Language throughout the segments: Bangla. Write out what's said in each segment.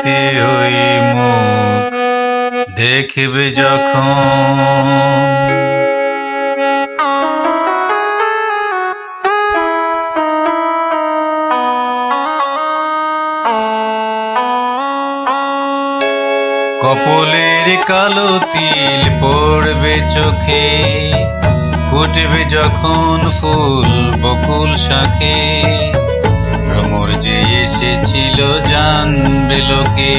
নাতে ওই মুখ দেখবে যখন, কপলের কালো তিল পড়বে চোখে, ফুটবে যখন ফুল বকুল শাখে, ভ্রমর যে এসেছিল জানবে লোকে।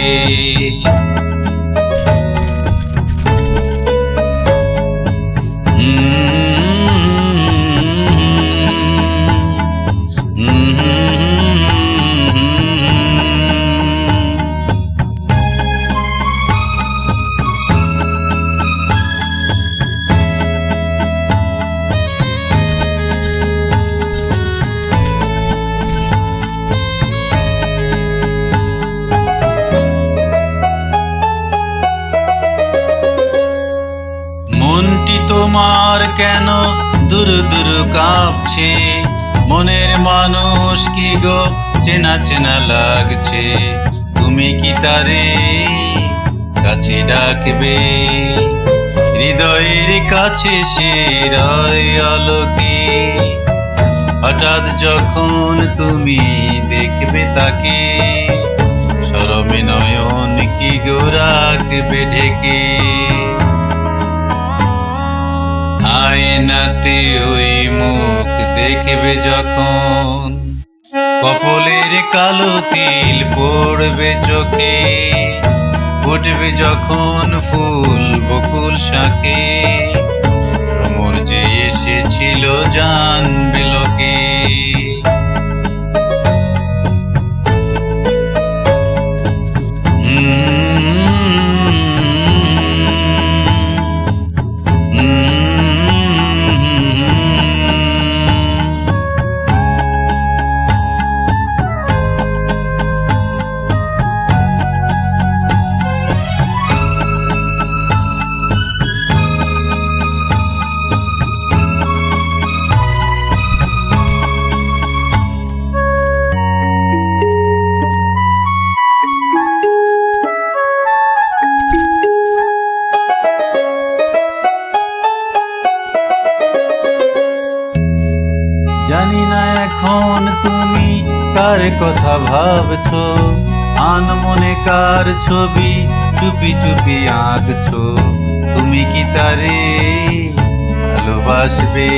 মনটি তোমার কেন দূর দূর কাঁপছে, মনের মানুষ কি গো চেনা চেনা লাগছে, তুমি কি তারে কাছে ডাকবে, হৃদয়ের কাছে সে রয় আলোকে, হঠাৎ যখন তুমি দেখবে তাকে, শরমে নয়ন কি গো রাখবে ঢেকে। আয়নাতে ওই মুখ দেখবে যখন, কপলের কালো তিল পড়বে চোখে, ফুটবে যখন ফুল বকুল শাখে, ভ্রমর যে এসেছিল জানবে লোকে। জানি না এখন তুমি কার কথা ভাবছো, আনমনে কার ছবি চুপি চুপি আঁকছো, তুমি কি তারে ভালোবাসবে,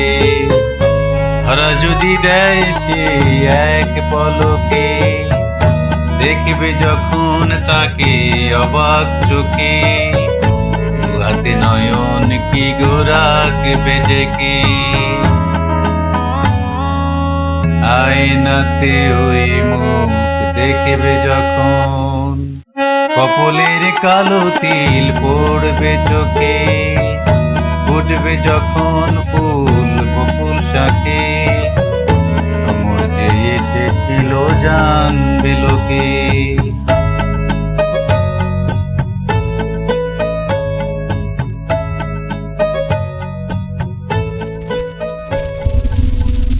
ধরা যদি দেয় সে এক পলকে, দেখবে যখন তাকে অবাক চোখে, দু হাতে নয়ন কি গো রাখবে ঢেকে। আয়নাতে ওই মুখ দেখবে যখন, কপলের কালো তিল পড়বে চোখে, ফুটবে যখন ফুল বকুল শাখে, ভ্রমর যে এসেছিল জানবে লোকে।